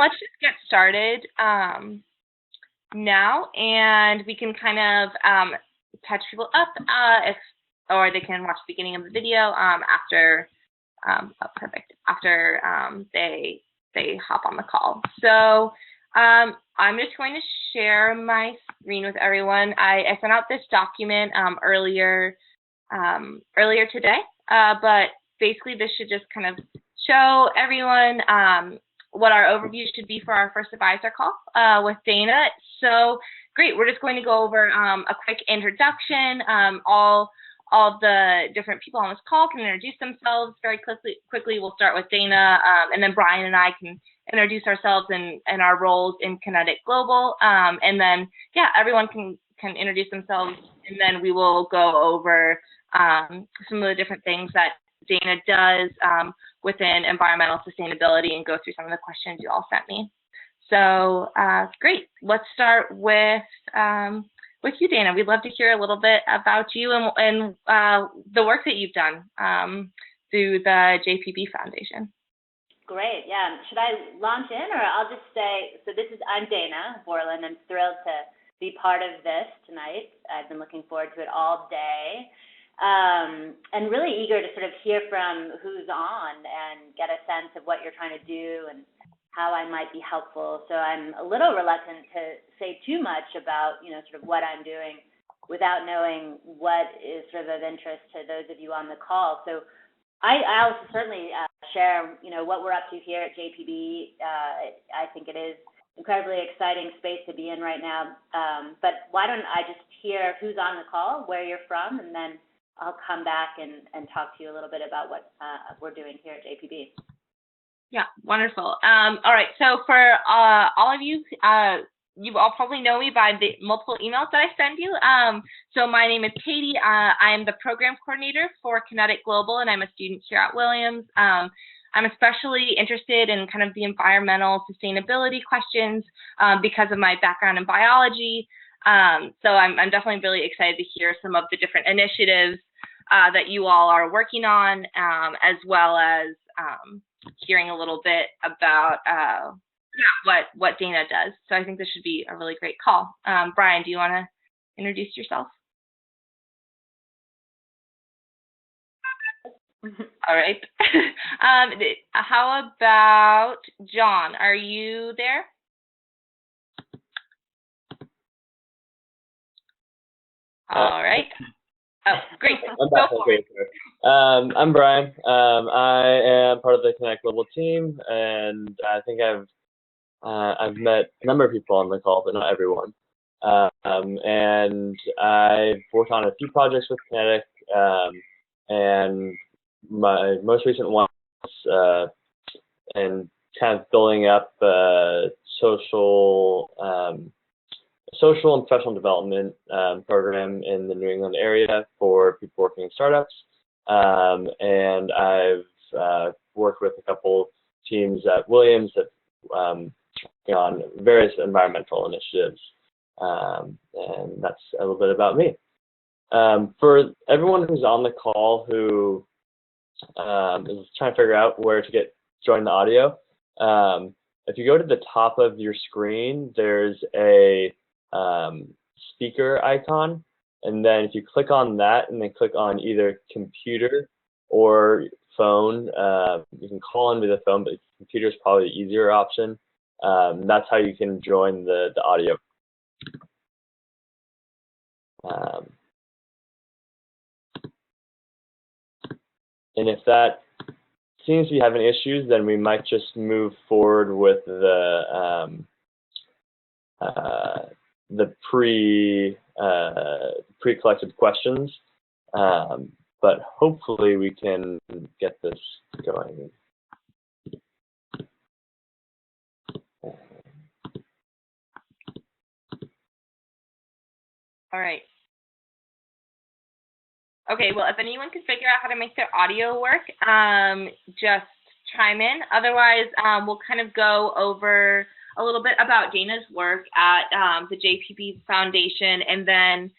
let's just get started now, and we can kind of catch people up or they can watch the beginning of the video after they hop on the call. So I'm just going to share my screen with everyone. I sent out this document earlier today, but basically this should just kind of show everyone what our overview should be for our first advisor call with Dana. So great, we're just going to go over a quick introduction. All the different people on this call can introduce themselves very quickly. We'll start with Dana, and then Brian and I can introduce ourselves and our roles in Kinetic Global. And then, yeah, everyone can introduce themselves, and then we will go over some of the different things that Dana does within environmental sustainability and go through some of the questions you all sent me. So great. Let's start with you, Dana. We'd love to hear a little bit about you and the work that you've done through the JPB Foundation. Great. Yeah. Should I launch in, or I'll just say, so I'm Dana Bourland. I'm thrilled to be part of this tonight. I've been looking forward to it all day. And really eager to sort of hear from who's on and get a sense of what you're trying to do and how I might be helpful. So I'm a little reluctant to say too much about, sort of what I'm doing without knowing what is sort of interest to those of you on the call. So I'll certainly share, what we're up to here at JPB. I think it is incredibly exciting space to be in right now. But why don't I just hear who's on the call, where you're from, and then I'll come back and talk to you a little bit about what we're doing here at JPB. Yeah, wonderful. All right, so for all of you, you all probably know me by the multiple emails that I send you. So my name is Katie. I am the program coordinator for Kinetic Global, and I'm a student here at Williams. I'm especially interested in kind of the environmental sustainability questions because of my background in biology. So I'm definitely really excited to hear some of the different initiatives that you all are working on, as well as hearing a little bit about what Dana does. So I think this should be a really great call. Brian, do you want to introduce yourself? All right. How about John? Are you there? All right. Oh, great. I'm Brian. I am part of the Connect Global team, and I think I've met a number of people on the call, but not everyone. And I've worked on a few projects with Kinetic, and my most recent one was and kind of building up social and professional development program in the New England area for people working in startups. And I've worked with a couple teams at Williams that on various environmental initiatives. And that's a little bit about me. For everyone who's on the call who is trying to figure out where to join the audio, if you go to the top of your screen, there's a speaker icon, and then if you click on that and then click on either computer or phone, you can call into the phone, but computer is probably the easier option. That's how you can join the audio. And if that seems to be having issues, then we might just move forward with the pre-collected questions, but hopefully we can get this going. All right. Okay, well, if anyone can figure out how to make their audio work, just chime in. Otherwise, we'll kind of go over a little bit about Dana's work at the JPB Foundation, and then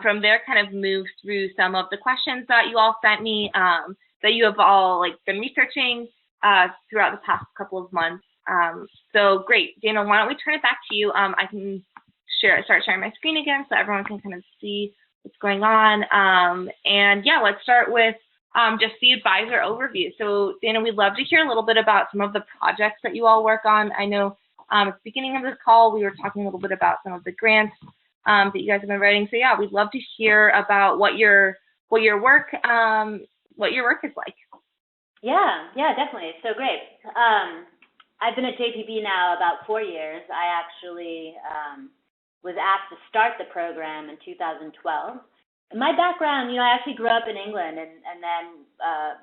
from there kind of move through some of the questions that you all sent me that you have all been researching throughout the past couple of months. So great, Dana, why don't we turn it back to you? I can start sharing my screen again so everyone can kind of see what's going on. And yeah, let's start with just the advisor overview. So Dana, we'd love to hear a little bit about some of the projects that you all work on. I know at the beginning of this call, we were talking a little bit about some of the grants that you guys have been writing. So yeah, we'd love to hear about what your work is like. Yeah, definitely. So great. I've been at JPB now about 4 years. I actually was asked to start the program in 2012. And my background, I actually grew up in England and then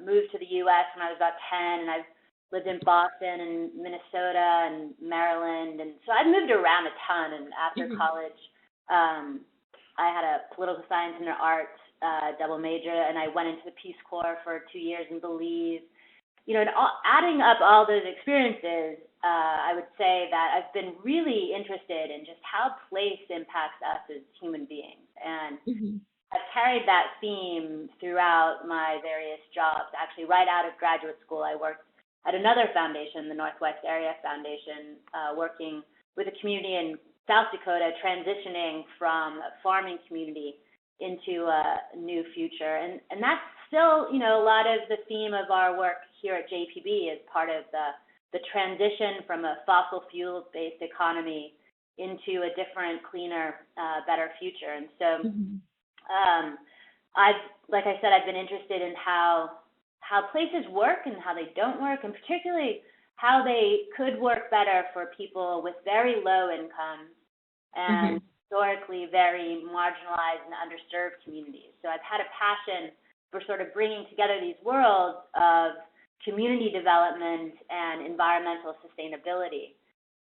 moved to the U.S. when I was about 10, and I've lived in Boston and Minnesota and Maryland, and so I've moved around a ton. And after college, I had a political science and arts double major, and I went into the Peace Corps for 2 years in Belize. And adding up all those experiences, I would say that I've been really interested in just how place impacts us as human beings. And I've carried that theme throughout my various jobs. Actually, right out of graduate school, I worked at another foundation, the Northwest Area Foundation, working with a community in South Dakota, transitioning from a farming community into a new future. And that's still, a lot of the theme of our work here at JPB is part of the transition from a fossil fuel-based economy into a different, cleaner, better future. And so like I said, I've been interested in how places work and how they don't work, and particularly how they could work better for people with very low income and historically very marginalized and underserved communities. So I've had a passion for sort of bringing together these worlds of community development and environmental sustainability.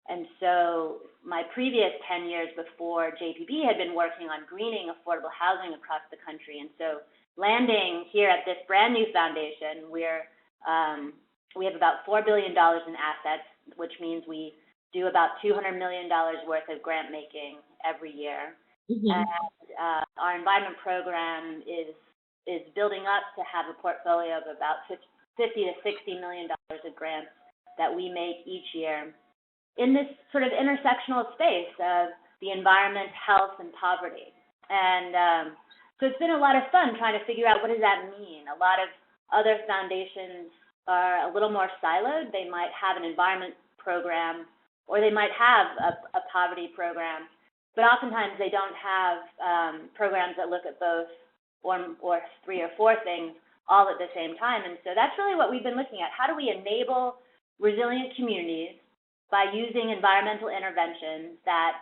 And so my previous 10 years before JPB had been working on greening affordable housing across the country. And so landing here at this brand new foundation, we have about $4 billion in assets, which means we do about $200 million worth of grant making every year. And our environment program is building up to have a portfolio of about $50 to $60 million of grants that we make each year in this sort of intersectional space of the environment, health, and poverty. And so it's been a lot of fun trying to figure out what does that mean. A lot of other foundations are a little more siloed. They might have an environment program, or they might have a poverty program, but oftentimes they don't have programs that look at both or three or four things all at the same time. And so that's really what we've been looking at. How do we enable resilient communities by using environmental interventions that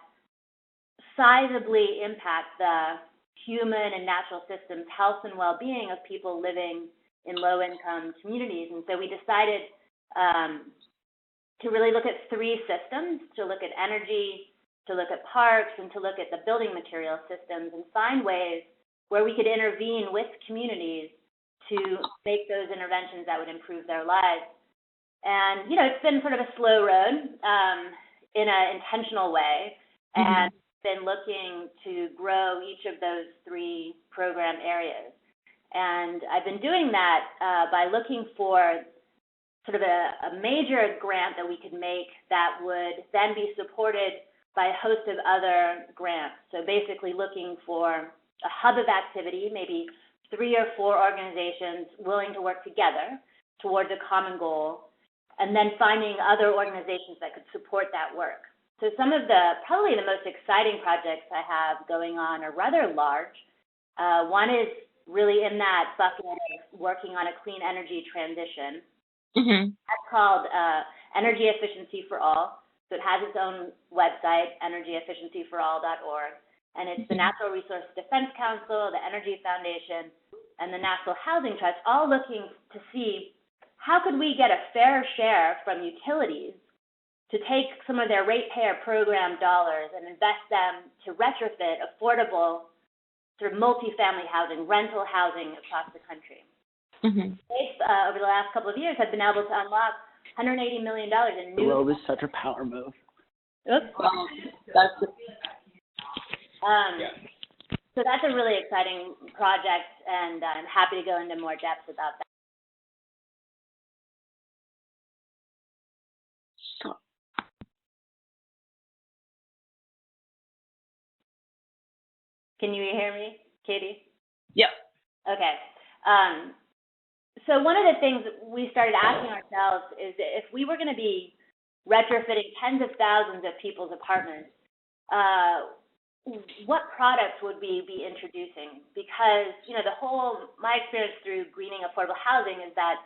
sizably impact the human and natural systems, health and well-being of people living in low-income communities? And so we decided to really look at three systems, to look at energy, to look at parks, and to look at the building material systems, and find ways where we could intervene with communities to make those interventions that would improve their lives. And, it's been sort of a slow road in an intentional way, and been looking to grow each of those three program areas. And I've been doing that by looking for sort of a major grant that we could make that would then be supported by a host of other grants. So basically looking for a hub of activity, maybe 3 or 4 organizations willing to work together towards a common goal, and then finding other organizations that could support that work. So some of probably the most exciting projects I have going on are rather large. One is really in that bucket of working on a clean energy transition. That's called Energy Efficiency for All. So it has its own website, energyefficiencyforall.org. And it's the Natural Resource Defense Council, the Energy Foundation, and the National Housing Trust, all looking to see how could we get a fair share from utilities to take some of their ratepayer program dollars and invest them to retrofit affordable sort of multifamily housing, rental housing across the country. States, over the last couple of years, have been able to unlock $180 million in new... Globe is such a power move. Oops. So that's a really exciting project, and I'm happy to go into more depth about that. Can you hear me, Katie? Yep. Okay. So one of the things we started asking ourselves is if we were going to be retrofitting tens of thousands of people's apartments, what products would we be introducing? Because, my experience through greening affordable housing is that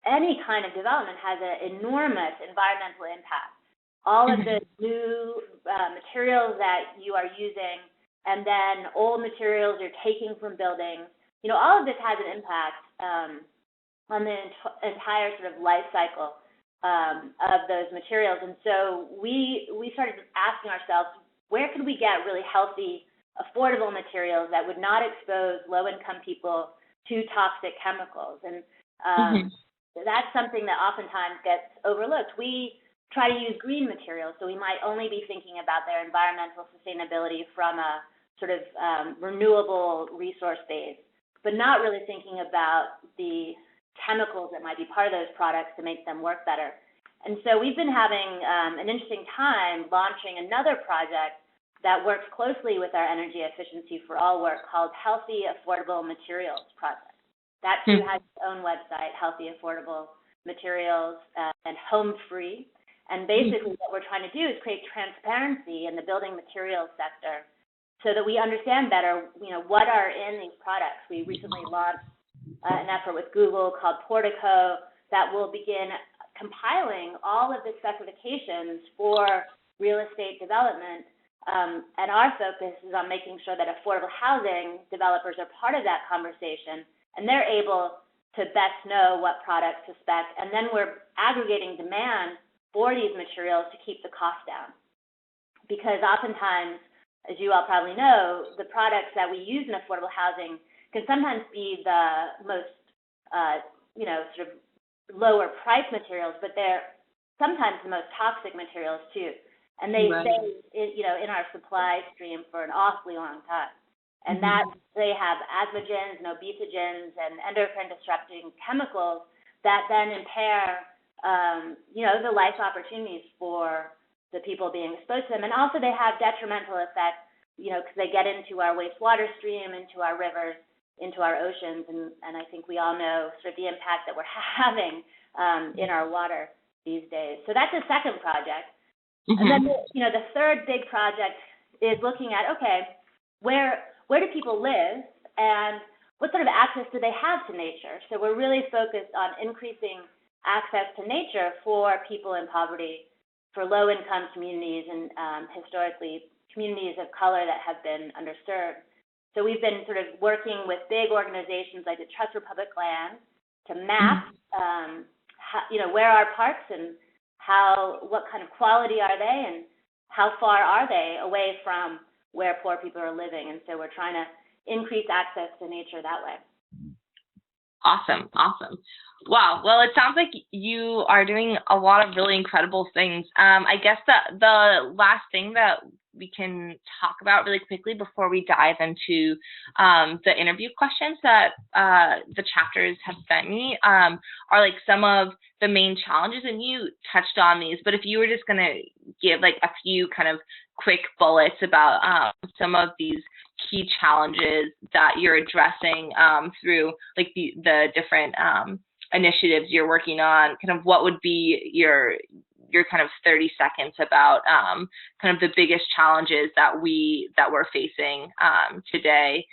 any kind of development has an enormous environmental impact. All of the new materials that you are using, and then old materials you're taking from buildings, all of this has an impact on the entire sort of life cycle of those materials. And so we started asking ourselves, where could we get really healthy, affordable materials that would not expose low-income people to toxic chemicals? And that's something that oftentimes gets overlooked. We try to use green materials, so we might only be thinking about their environmental sustainability from a sort of renewable resource base, but not really thinking about the chemicals that might be part of those products to make them work better. And so we've been having an interesting time launching another project that works closely with our energy efficiency for all work called Healthy Affordable Materials Project. That too has its own website, Healthy Affordable Materials and Home Free. And basically what we're trying to do is create transparency in the building materials sector so that we understand better, what are in these products. We recently launched an effort with Google called Portico that will begin compiling all of the specifications for real estate development. And our focus is on making sure that affordable housing developers are part of that conversation, and they're able to best know what products to spec. And then we're aggregating demand for these materials to keep the cost down. Because oftentimes, as you all probably know, the products that we use in affordable housing can sometimes be the most, sort of lower price materials, but they're sometimes the most toxic materials too. And they stay, in our supply stream for an awfully long time. And that they have asthmagens and obesogens and endocrine disrupting chemicals that then impair the life opportunities for the people being exposed to them. And also they have detrimental effects, because they get into our wastewater stream, into our rivers, into our oceans. And I think we all know sort of the impact that we're having in our water these days. So that's a second project. And then, the third big project is looking at, okay, where do people live and what sort of access do they have to nature? So we're really focused on increasing access to nature for people in poverty, for low-income communities, and historically communities of color that have been underserved. So we've been sort of working with big organizations like the Trust for Public Land to map, where are parks and what kind of quality are they and how far are they away from where poor people are living. And so we're trying to increase access to nature that way. Awesome. Wow. Well, it sounds like you are doing a lot of really incredible things. I guess the last thing that we can talk about really quickly before we dive into the interview questions that the chapters have sent me are like some of the main challenges, and you touched on these, but if you were just going to give like a few kind of quick bullets about some of these key challenges that you're addressing through like the different initiatives you're working on, kind of what would be your kind of 30 seconds about kind of the biggest challenges that we're facing today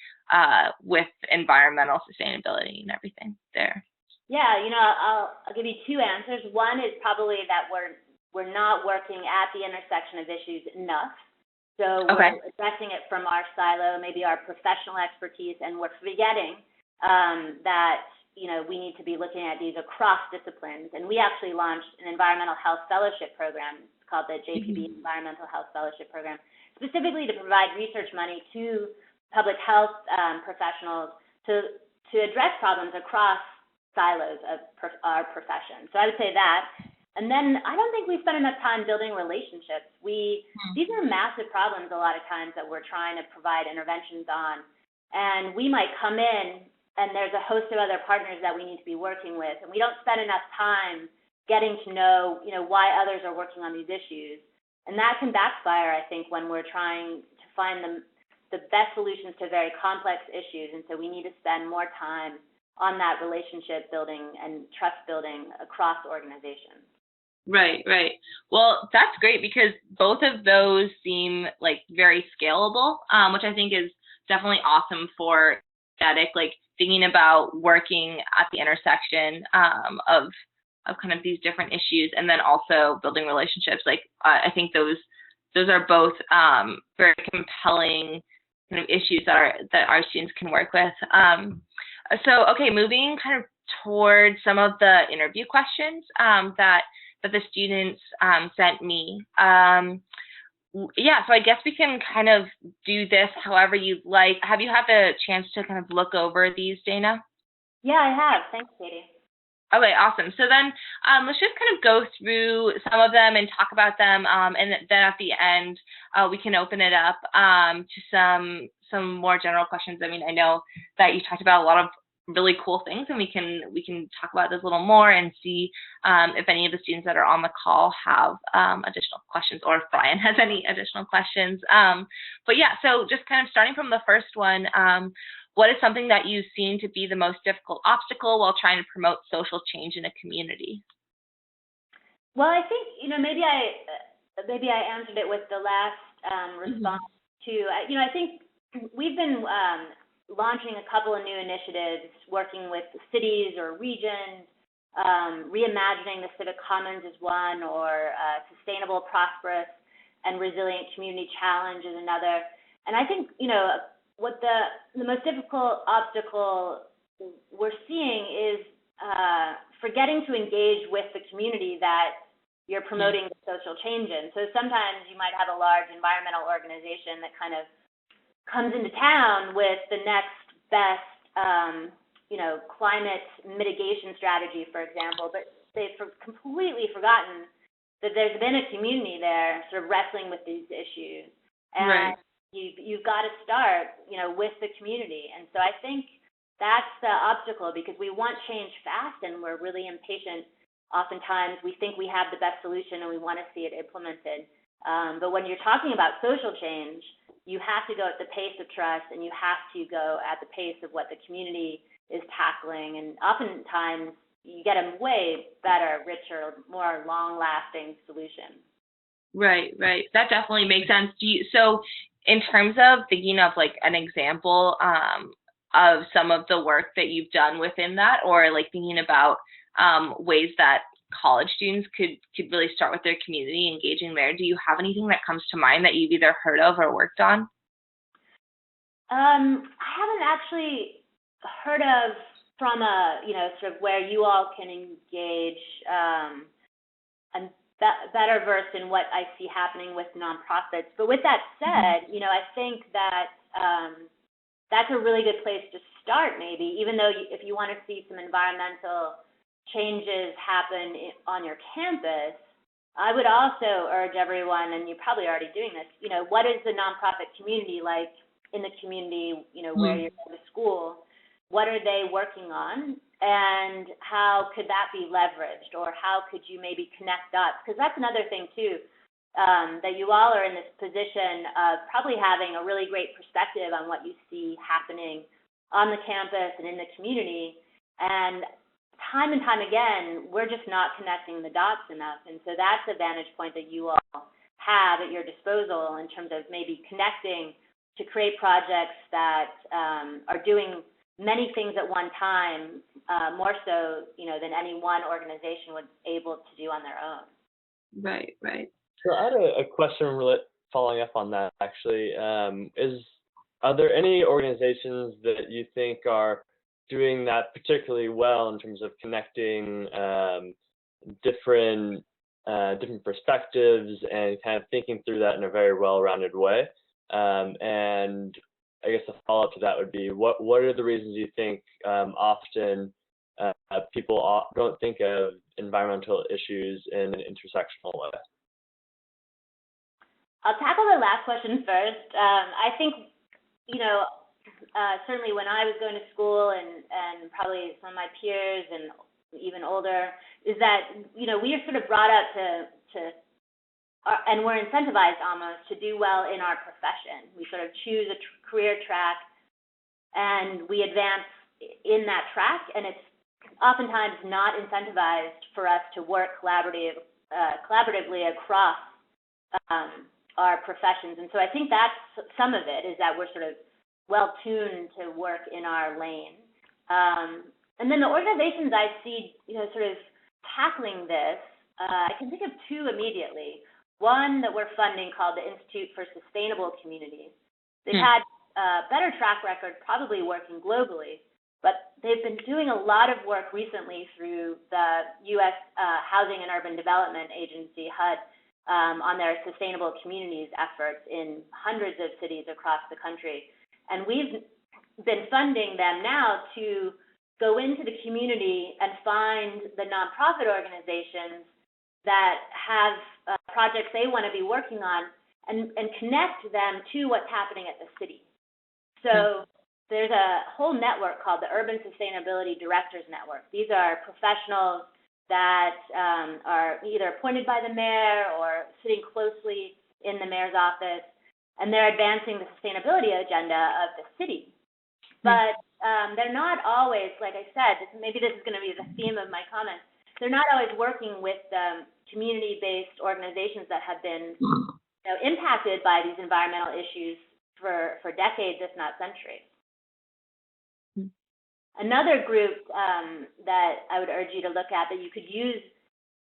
with environmental sustainability and everything there? Yeah, I'll give you two answers. One is probably that we're not working at the intersection of issues enough. So we're addressing it from our silo, maybe our professional expertise, and we're forgetting that we need to be looking at these across disciplines. And we actually launched an environmental health fellowship program called the JPB Environmental Health Fellowship Program, specifically to provide research money to public health professionals to address problems across silos of our profession. So I would say that. And then I don't think we spend enough time building relationships. These are massive problems a lot of times that we're trying to provide interventions on. And we might come in and there's a host of other partners that we need to be working with, and we don't spend enough time getting to know, why others are working on these issues. And that can backfire, I think, when we're trying to find the best solutions to very complex issues, and so we need to spend more time on that relationship building and trust building across organizations. Right, right. Well, that's great because both of those seem like very scalable, which I think is definitely awesome for aesthetic, like thinking about working at the intersection of kind of these different issues, and then also building relationships. Like I think those are both very compelling kind of issues that our students can work with. So, okay, moving kind of towards some of the interview questions that the students sent me. Yeah, so I guess we can kind of do this however you'd like. Have you had the chance to kind of look over these, Dana? Yeah, I have. Thanks, Katie. Okay, awesome. So then let's just kind of go through some of them and talk about them, and then at the end we can open it up to some more general questions. I mean, I know that you talked about a lot of really cool things, and we can talk about this a little more and see if any of the students that are on the call have additional questions, or if Brian has any additional questions. But yeah, so just kind of starting from the first one, what is something that you've seen to be the most difficult obstacle while trying to promote social change in a community? Well, I think, maybe I answered it with the last response too. I think we've been launching a couple of new initiatives, working with cities or regions. Reimagining the civic commons is one, or sustainable, prosperous, and resilient community challenge is another. And I think, what the most difficult obstacle we're seeing is forgetting to engage with the community that you're promoting the social change in. So sometimes you might have a large environmental organization that kind of comes into town with the next best, climate mitigation strategy, for example, but they've completely forgotten that there's been a community there sort of wrestling with these issues. And right. You've got to start, with the community. And so I think that's the obstacle, because we want change fast and we're really impatient. Oftentimes we think we have the best solution and we want to see it implemented. But when you're talking about social change, you have to go at the pace of trust, and you have to go at the pace of what the community is tackling. And oftentimes you get a way better, richer, more long-lasting solution. Right, right. That definitely makes sense. So in terms of thinking of like an example of some of the work that you've done within that, or like thinking about ways that college students could really start with their community, engaging there, do you have anything that comes to mind that you've either heard of or worked on? I haven't actually heard of from a, sort of where you all can engage. I'm better versed in what I see happening with nonprofits. But with that said, I think that that's a really good place to start, maybe, even though if you want to see some environmental changes happen on your campus. I would also urge everyone, and you're probably already doing this, what is the nonprofit community like in the community, where you're going to school? What are they working on? And how could that be leveraged, or how could you maybe connect dots? Because that's another thing too, that you all are in this position of probably having a really great perspective on what you see happening on the campus and in the community. And time and time again, we're just not connecting the dots enough. And so that's a vantage point that you all have at your disposal in terms of maybe connecting to create projects that are doing many things at one time, more so, than any one organization would able to do on their own. Right, right. So I had a question following up on that, actually. Are there any organizations that you think are doing that particularly well in terms of connecting different perspectives and kind of thinking through that in a very well-rounded way? And I guess a follow-up to that would be, what are the reasons you think often people don't think of environmental issues in an intersectional way? I'll tackle the last question first. I think, certainly when I was going to school, and probably some of my peers and even older, is that, we are sort of brought up to and we're incentivized almost to do well in our profession. We sort of choose a career track and we advance in that track, and it's oftentimes not incentivized for us to work collaboratively across our professions. And so I think that's some of it, is that we're sort of well tuned to work in our lane. And then the organizations I see, sort of tackling this, I can think of two immediately. One that we're funding called the Institute for Sustainable Communities. They've had a better track record probably working globally, but they've been doing a lot of work recently through the U.S. Housing and Urban Development Agency, HUD, on their sustainable communities efforts in hundreds of cities across the country. And we've been funding them now to go into the community and find the nonprofit organizations that have projects they want to be working on and connect them to what's happening at the city. So there's a whole network called the Urban Sustainability Directors Network. These are professionals that are either appointed by the mayor or sitting closely in the mayor's office, and they're advancing the sustainability agenda of the city. But they're not always, like I said, maybe this is going to be the theme of my comments, they're not always working with community-based organizations that have been impacted by these environmental issues for decades, if not centuries. Another group that I would urge you to look at that you could use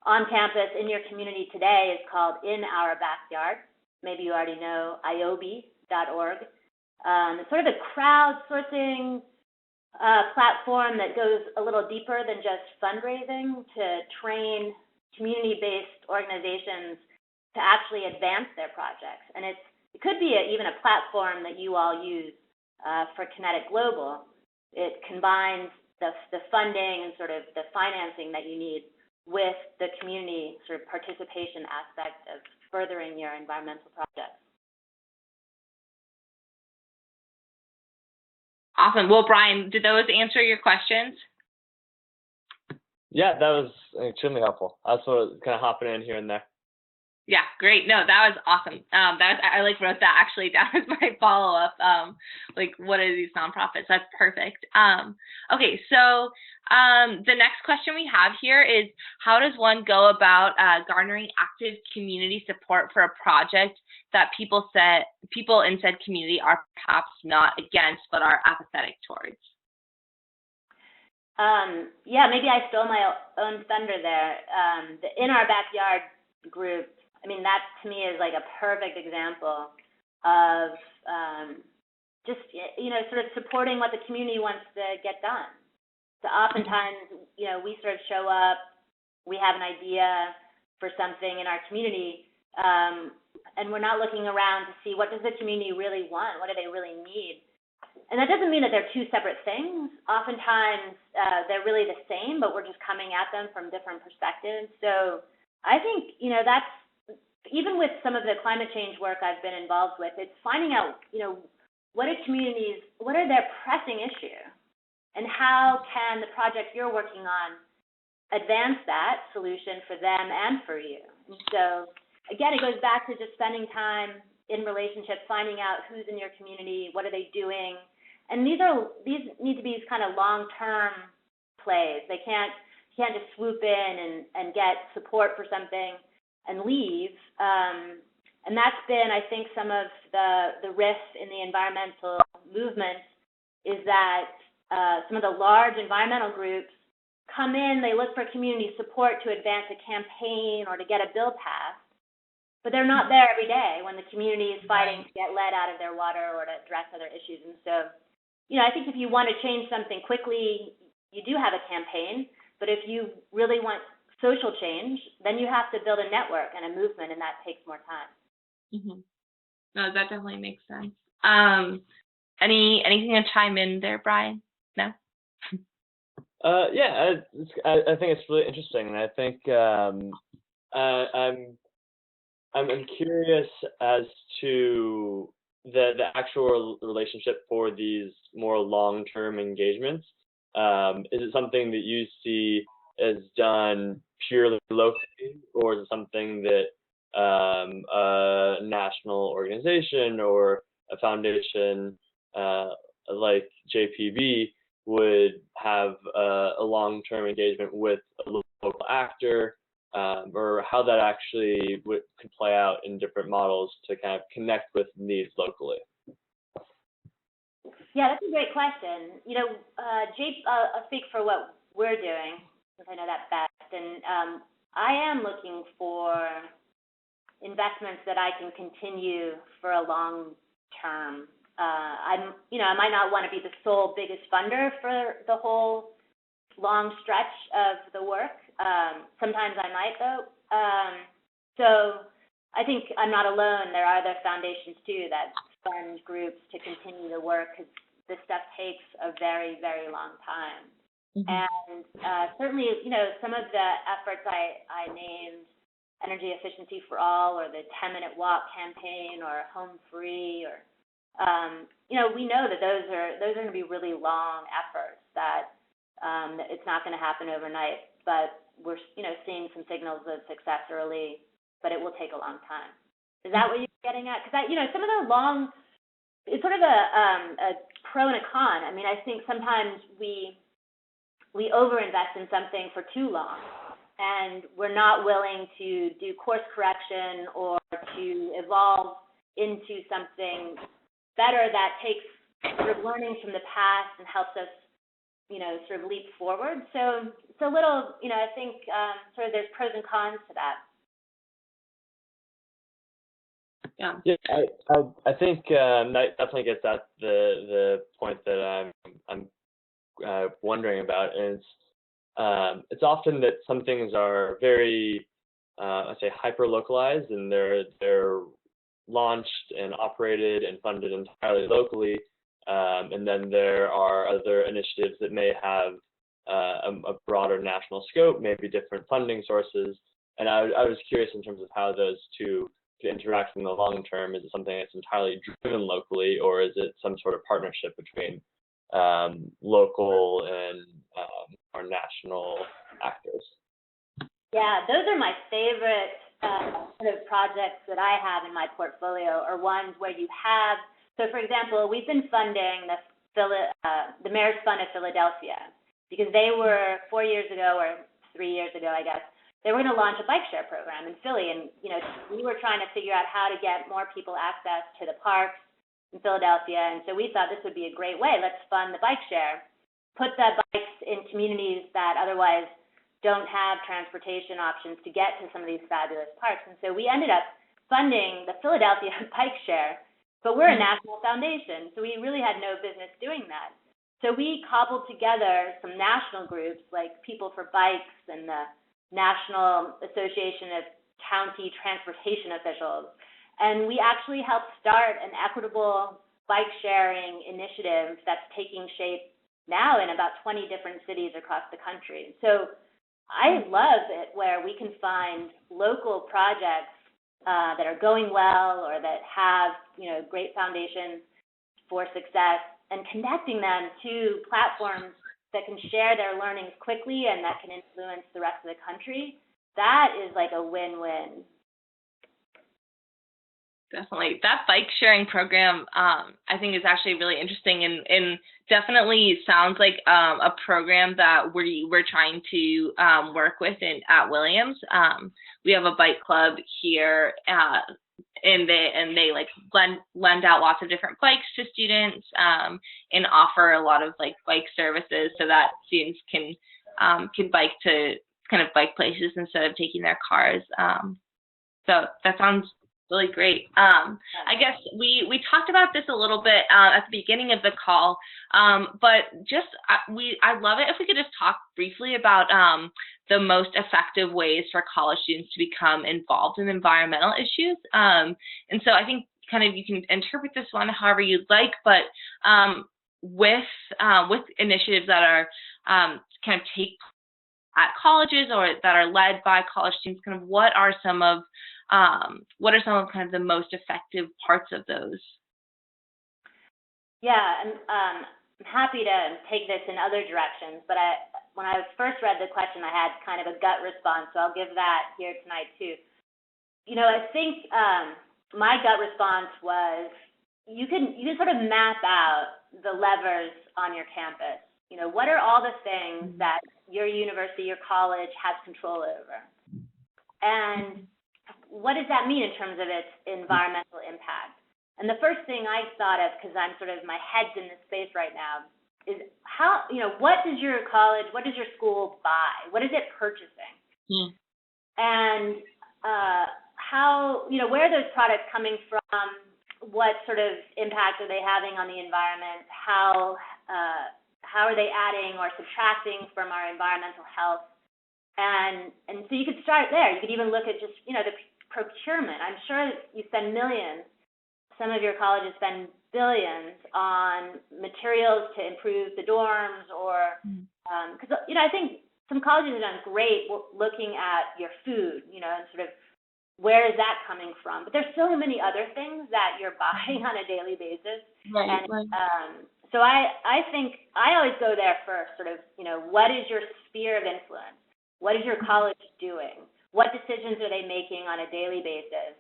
on campus in your community today is called In Our Backyard. Maybe you already know iobi.org. It's sort of a crowdsourcing platform that goes a little deeper than just fundraising to train community-based organizations to actually advance their projects. And it could be even a platform that you all use for Kinetic Global. It combines the funding and sort of the financing that you need with the community sort of participation aspect of furthering your environmental projects. Awesome. Well, Brian, did those answer your questions? Yeah, that was extremely helpful. I was sort of kind of hopping in here and there. Yeah, great. No, that was awesome. I wrote that actually down as my follow-up. What are these nonprofits? That's perfect. Okay, so the next question we have here is, how does one go about garnering active community support for a project that people in said community are perhaps not against but are apathetic towards? Yeah, maybe I stole my own thunder there. The In Our Backyard group, I mean, that to me is like a perfect example of just, sort of supporting what the community wants to get done. So oftentimes, we sort of show up, we have an idea for something in our community, and we're not looking around to see what does the community really want, what do they really need. And that doesn't mean that they're two separate things. Oftentimes, they're really the same, but we're just coming at them from different perspectives. So I think, that's, even with some of the climate change work I've been involved with, it's finding out, what are their pressing issues, and how can the project you're working on advance that solution for them and for you. And so, again, it goes back to just spending time in relationships, finding out who's in your community, what are they doing. And these need to be kind of long-term plays. They can't just swoop in and get support for something and leave. And that's been, I think, some of the risk in the environmental movement is that some of the large environmental groups come in, they look for community support to advance a campaign or to get a bill passed, but they're not there every day when the community is fighting to get lead out of their water or to address other issues. And so, I think if you want to change something quickly, you do have a campaign, but if you really want social change, then you have to build a network and a movement, and that takes more time. Mm-hmm. No, that definitely makes sense. Anything to chime in there, Brian? No? Yeah, I think it's really interesting, and I think I'm curious as to the actual relationship for these more long-term engagements. Is it something that you see as done purely locally, or is it something that a national organization or a foundation like JPB would have a long-term engagement with a local actor, or how that actually could play out in different models to kind of connect with needs locally. Yeah, that's a great question. You know, I'll speak for what we're doing, since I know that best. And I am looking for investments that I can continue for a long term. I might not want to be the sole biggest funder for the whole long stretch of the work. Sometimes I might, though. So I think I'm not alone. There are other foundations, too, that fund groups to continue the work, because this stuff takes a very, very long time. Mm-hmm. And certainly, some of the efforts I named, Energy Efficiency for All, or the 10-minute walk campaign, or Home Free, or we know that those are going to be really long efforts, that it's not going to happen overnight, but we're seeing some signals of success early, but it will take a long time. Is that what you're getting at? Because some of the long, it's sort of a pro and a con. I mean, I think sometimes we overinvest in something for too long, and we're not willing to do course correction or to evolve into something better that takes sort of learnings from the past and helps us, sort of leap forward. So it's a little, I think sort of there's pros and cons to that. Yeah, I think that definitely gets at the point that I'm wondering about, and it's often that some things are very, I'd say, hyper localized, and they're launched and operated and funded entirely locally, and then there are other initiatives that may have a broader national scope, maybe different funding sources. And I was curious in terms of how those two interact in the long term. Is it something that's entirely driven locally, or is it some sort of partnership between local and or national actors? Yeah, those are my favorite sort of projects that I have in my portfolio, are ones where you have, so for example, we've been funding the Mayor's Fund of Philadelphia, because they were 4 years ago, or 3 years ago, I guess, they were going to launch a bike share program in Philly, and we were trying to figure out how to get more people access to the parks in Philadelphia, and so we thought this would be a great way. Let's fund the bike share, put the bikes in communities that otherwise don't have transportation options to get to some of these fabulous parks. And so we ended up funding the Philadelphia bike share, but we're a national foundation, so we really had no business doing that. So we cobbled together some national groups like People for Bikes and the National Association of County Transportation Officials, and we actually helped start an equitable bike sharing initiative that's taking shape now in about 20 different cities across the country. So I love it where we can find local projects that are going well, or that have great foundations for success, and connecting them to platforms that can share their learnings quickly and that can influence the rest of the country. That is like a win-win. Definitely. That bike sharing program, I think, is actually really interesting, and definitely sounds like a program that we're trying to work with at Williams. We have a bike club here, and they like lend out lots of different bikes to students, and offer a lot of like bike services so that students can bike to kind of bike places instead of taking their cars. So that sounds really great. I guess we talked about this a little bit at the beginning of the call, but just I'd love it if we could just talk briefly about the most effective ways for college students to become involved in environmental issues. And so I think kind of you can interpret this one however you'd like, but with initiatives that are kind of take at colleges or that are led by college students, kind of what are some of kind of the most effective parts of those? Yeah, I'm happy to take this in other directions, but when I first read the question, I had kind of a gut response, so I'll give that here tonight too. I think my gut response was you can sort of map out the levers on your campus. What are all the things that your university, your college has control over? And what does that mean in terms of its environmental impact? And the first thing I thought of, because I'm sort of, my head's in this space right now, is what does your college, what does your school buy? What is it purchasing? And where are those products coming from? What sort of impact are they having on the environment? How are they adding or subtracting from our environmental health? And so you could start there. You could even look at just, the procurement. I'm sure you spend millions. Some of your colleges spend billions on materials to improve the dorms, or because I think some colleges have done great looking at your food, and sort of where is that coming from. But there's so many other things that you're buying on a daily basis. Right. So I think I always go there first, sort of, what is your sphere of influence? What is your college doing? What decisions are they making on a daily basis?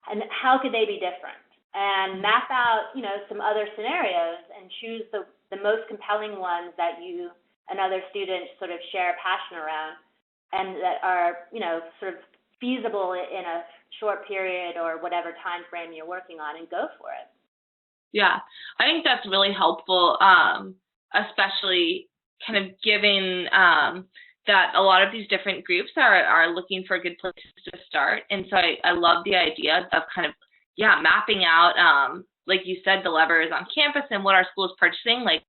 And how could they be different? And map out, some other scenarios and choose the most compelling ones that you and other students sort of share a passion around, and that are, sort of feasible in a short period or whatever time frame you're working on, and go for it. Yeah, I think that's really helpful, especially kind of given that a lot of these different groups are looking for good places to start. And so I love the idea of kind of, mapping out, like you said, the levers on campus and what our school is purchasing, like,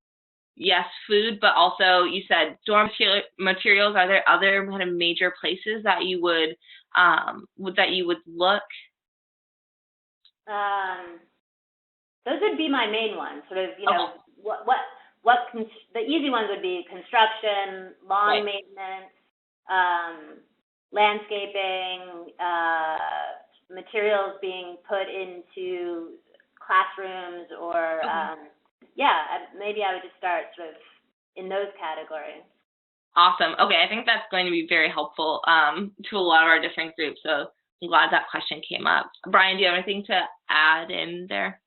yes, food, but also you said dorm materials. Are there other kind of major places that you would look? Those would be my main ones. Sort of, the easy ones would be construction, lawn maintenance, landscaping, materials being put into classrooms, or maybe I would just start sort of in those categories. Awesome. Okay, I think that's going to be very helpful to a lot of our different groups. So I'm glad that question came up. Brian, do you have anything to add in there?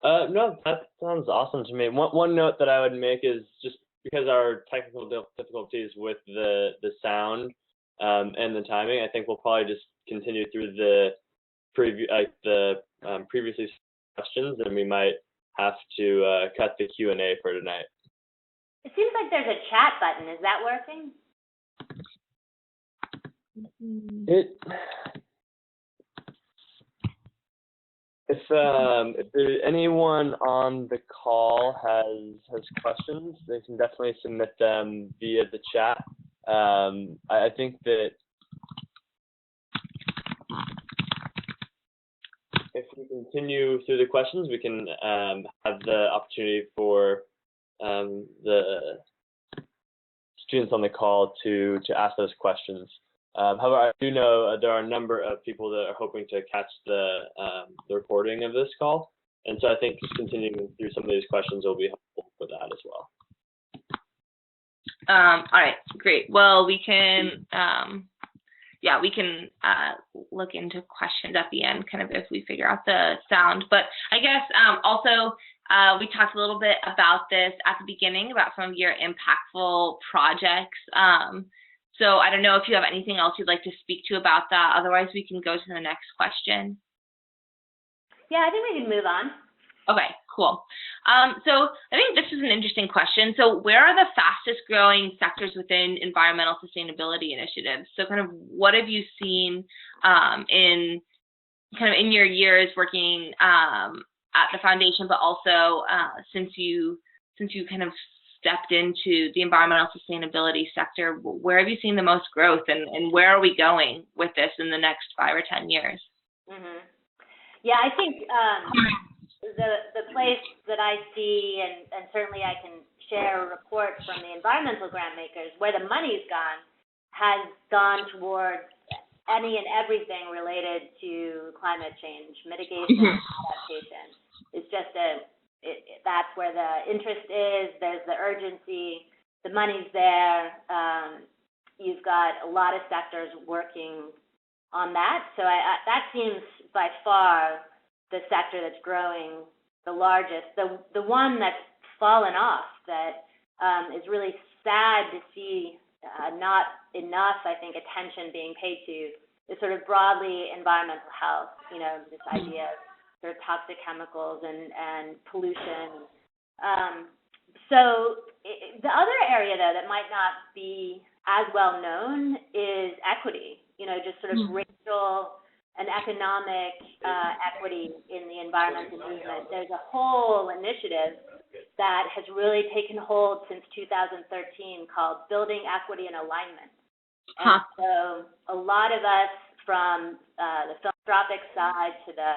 No, that sounds awesome to me. One note that I would make is, just because our technical difficulties with the sound and the timing, I think we'll probably just continue through the previously questions, and we might have to cut the Q&A for tonight. It seems like there's a chat button. Is that working? If there's anyone on the call has questions, they can definitely submit them via the chat. I think that if we continue through the questions, we can have the opportunity for the students on the call to ask those questions. However, I do know there are a number of people that are hoping to catch the recording of this call, and so I think just continuing through some of these questions will be helpful for that as well. All right, great. Well, we can look into questions at the end, kind of if we figure out the sound. But I guess also we talked a little bit about this at the beginning, about some of your impactful projects. So I don't know if you have anything else you'd like to speak to about that. Otherwise, we can go to the next question. Yeah, I think we can move on. Okay, cool. So I think this is an interesting question. So where are the fastest growing sectors within environmental sustainability initiatives? So kind of what have you seen in your years working at the foundation, but also since you kind of stepped into the environmental sustainability sector, where have you seen the most growth, and where are we going with this in the next 5 or 10 years? Mm-hmm. Yeah, I think the place that I see, and certainly I can share a report from the environmental grant makers, where the money's gone, has gone towards any and everything related to climate change, mitigation, and adaptation. It's just that's where the interest is. There's the urgency. The money's there. You've got a lot of sectors working on that. So that seems by far the sector that's growing the largest. The one that's fallen off that is really sad to see not enough, I think, attention being paid to is sort of broadly environmental health, this idea of sort of toxic chemicals and pollution. So the other area, though, that might not be as well known is equity, just sort of racial and economic equity in the environmental movement. There's a whole initiative that has really taken hold since 2013 called Building Equity and Alignment. And so a lot of us from the philanthropic side to the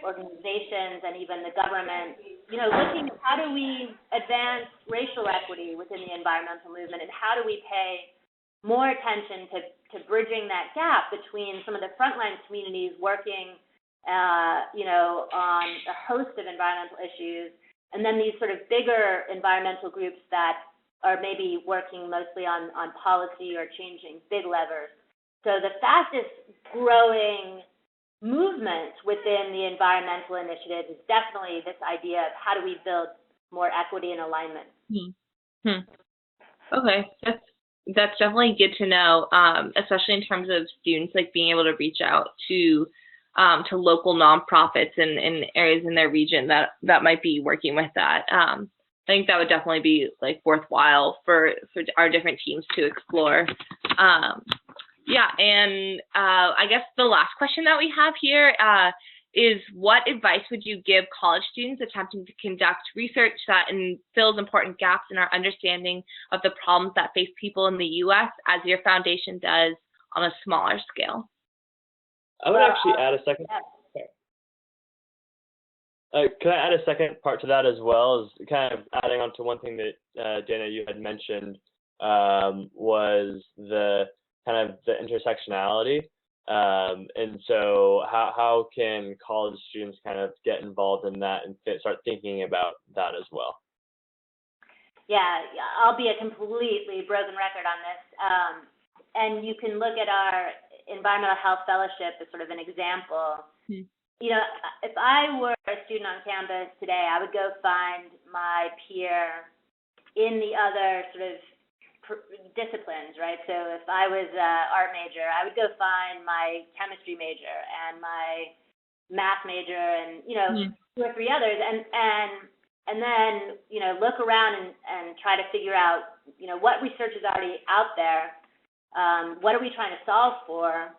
organizations and even the government, looking at how do we advance racial equity within the environmental movement, and how do we pay more attention to bridging that gap between some of the frontline communities working, on a host of environmental issues, and then these sort of bigger environmental groups that are maybe working mostly on policy or changing big levers. So the fastest growing movement within the environmental initiative is definitely this idea of how do we build more equity and alignment. Okay, that's definitely good to know, especially in terms of students like being able to reach out to local nonprofits in areas in their region that might be working with that. I think that would definitely be like worthwhile for our different teams to explore. And I guess the last question that we have here is, what advice would you give college students attempting to conduct research that fills important gaps in our understanding of the problems that face people in the U.S. as your foundation does on a smaller scale? I would actually add a second. Can I add a second part to that as well? Is kind of adding on to one thing that Dana, you had mentioned, was the kind of the intersectionality. And so how can college students kind of get involved in that and start thinking about that as well? Yeah, I'll be a completely broken record on this. And you can look at our Environmental Health Fellowship as sort of an example. If I were a student on campus today, I would go find my peer in the other sort of disciplines, right? So if I was an art major, I would go find my chemistry major and my math major and, 2 or 3 others, and then, look around and try to figure out, what research is already out there, what are we trying to solve for,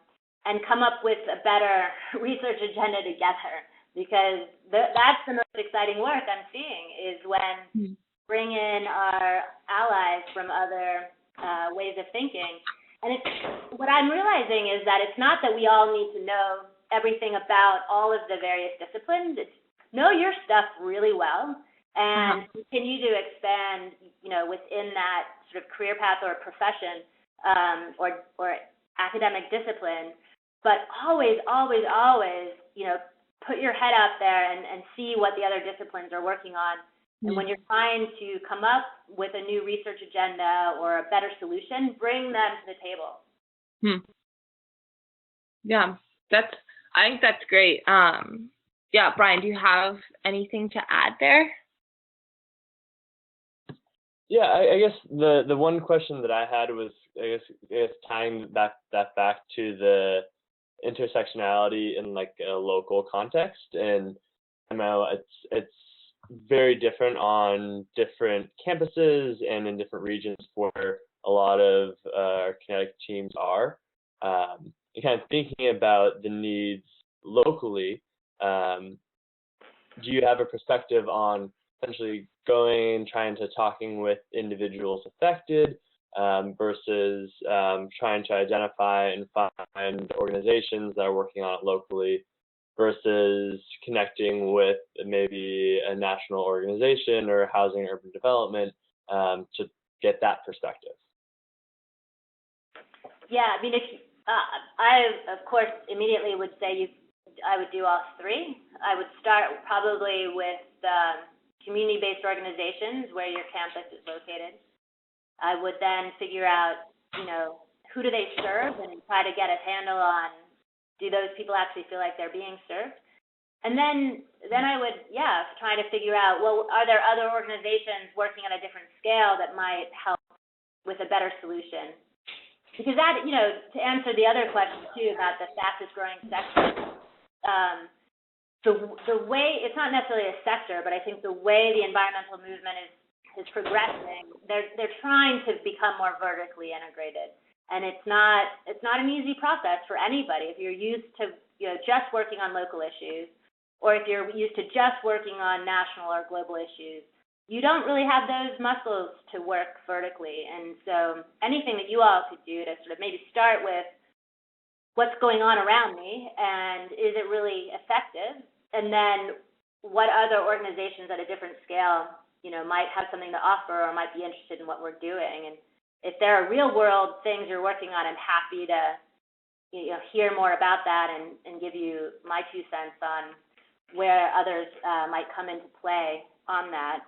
and come up with a better research agenda together. Because that's the most exciting work I'm seeing, is when bring in our allies from other ways of thinking. And what I'm realizing is that it's not that we all need to know everything about all of the various disciplines. It's know your stuff really well and continue to expand, within that sort of career path or profession or academic discipline. But always, always, always, put your head out there and see what the other disciplines are working on. And when you're trying to come up with a new research agenda or a better solution, bring them to the table. Yeah, I think that's great. Brian, do you have anything to add there? Yeah, I guess the one question that I had was, I guess tying that back to the intersectionality in like a local context, and I know it's very different on different campuses and in different regions where a lot of our kinetic teams are. And kind of thinking about the needs locally, do you have a perspective on essentially going and talking with individuals affected versus trying to identify and find organizations that are working on it locally versus connecting with maybe a national organization or housing and urban development to get that perspective? Yeah, I mean, I, of course, immediately would say I would do all 3. I would start probably with community-based organizations where your campus is located. I would then figure out, who do they serve and try to get a handle on do those people actually feel like they're being served? And then I would, try to figure out, well, are there other organizations working on a different scale that might help with a better solution? Because that, to answer the other question too about the fastest growing sector, the way, it's not necessarily a sector, but I think the way the environmental movement is progressing, they're trying to become more vertically integrated. And it's not an easy process for anybody. If you're used to just working on local issues, or if you're used to just working on national or global issues, you don't really have those muscles to work vertically. And so anything that you all could do to sort of maybe start with what's going on around me and is it really effective? And then what other organizations at a different scale, might have something to offer or might be interested in what we're doing. And if there are real world things you're working on, I'm happy to hear more about that and give you my 2 cents on where others might come into play on that.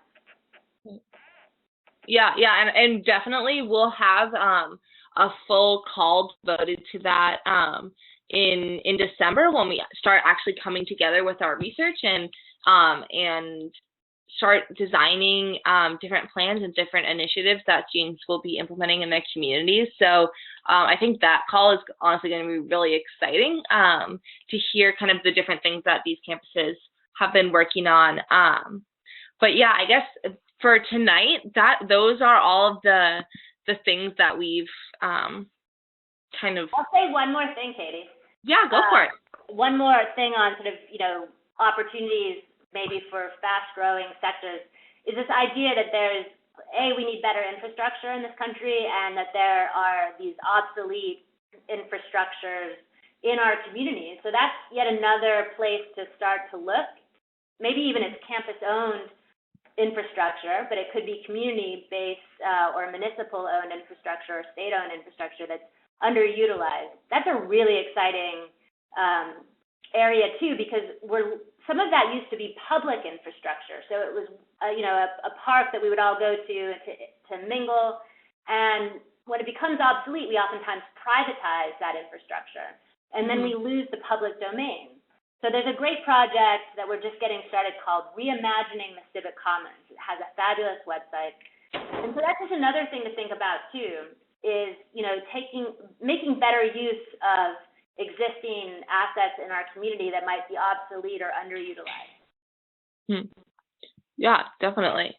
Yeah, and definitely we'll have a full call devoted to that in December when we start actually coming together with our research and start designing different plans and different initiatives that students will be implementing in their communities. So I think that call is honestly going to be really exciting to hear kind of the different things that these campuses have been working on. But yeah, I guess for tonight, those are all of the things that we've kind of. I'll say one more thing, Katie. Yeah, go for it. One more thing on sort of opportunities maybe for fast-growing sectors is this idea that there's, we need better infrastructure in this country and that there are these obsolete infrastructures in our communities. So that's yet another place to start to look. Maybe even it's campus-owned infrastructure, but it could be community-based or municipal-owned infrastructure or state-owned infrastructure that's underutilized. That's a really exciting area too, because some of that used to be public infrastructure. So it was, a park that we would all go to mingle. And when it becomes obsolete, we oftentimes privatize that infrastructure, and then we lose the public domain. So there's a great project that we're just getting started called Reimagining the Civic Commons. It has a fabulous website. And so that's just another thing to think about too, is, making better use of existing assets in our community that might be obsolete or underutilized. Yeah, definitely.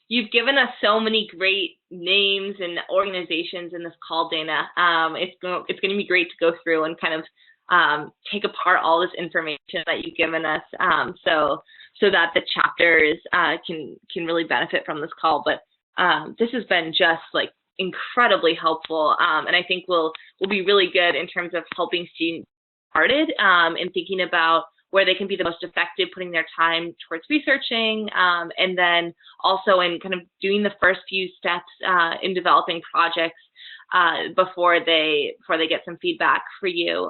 You've given us so many great names and organizations in this call, Dana. It's going to be great to go through and kind of take apart all this information that you've given us, so that the chapters can really benefit from this call. But this has been just like incredibly helpful, and I think will be really good in terms of helping students started and thinking about where they can be the most effective putting their time towards researching, and then also in kind of doing the first few steps in developing projects before they get some feedback for you.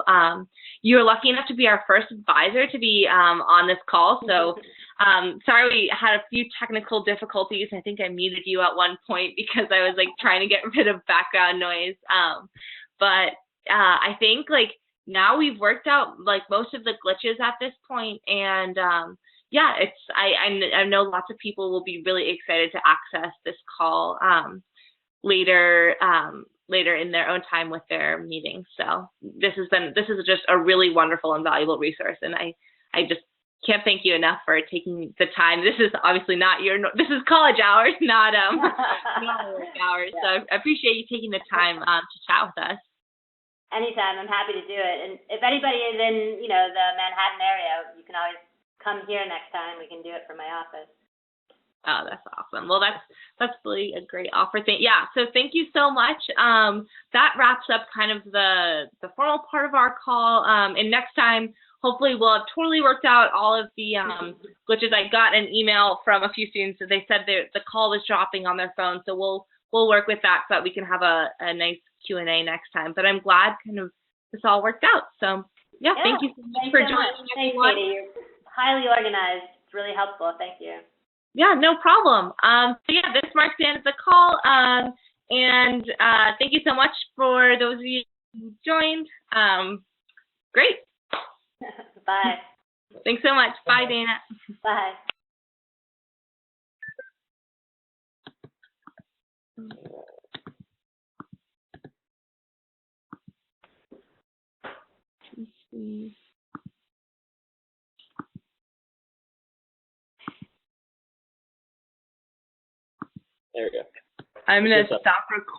You're lucky enough to be our first advisor to be on this call. So sorry we had a few technical difficulties. I think I muted you at one point because I was like trying to get rid of background noise. But I think like now we've worked out like most of the glitches at this point, and yeah, I know lots of people will be really excited to access this call later in their own time with their meetings. So this is just a really wonderful and valuable resource, and I just can't thank you enough for taking the time. This is obviously this is college hours, not work hours. Yeah. So I appreciate you taking the time to chat with us. Anytime, I'm happy to do it. And if anybody is in, the Manhattan area, you can always come here next time. We can do it from my office. Oh, that's awesome. Well, that's really a great offer. Yeah, so thank you so much. That wraps up kind of the formal part of our call. And next time, hopefully we'll have totally worked out all of the glitches. I got an email from a few students that they said the call was dropping on their phone. So we'll work with that so that we can have a nice Q&A next time. But I'm glad kind of this all worked out. So yeah, thank you so much for joining us. Thanks, Katie. You're highly organized. It's really helpful. Thank you. Yeah, no problem. So yeah, this marks the end of the call. And thank you so much for those of you who joined. Great. Bye. Thanks so much. Bye, Dana. Bye. There we go. I'm going to stop recording.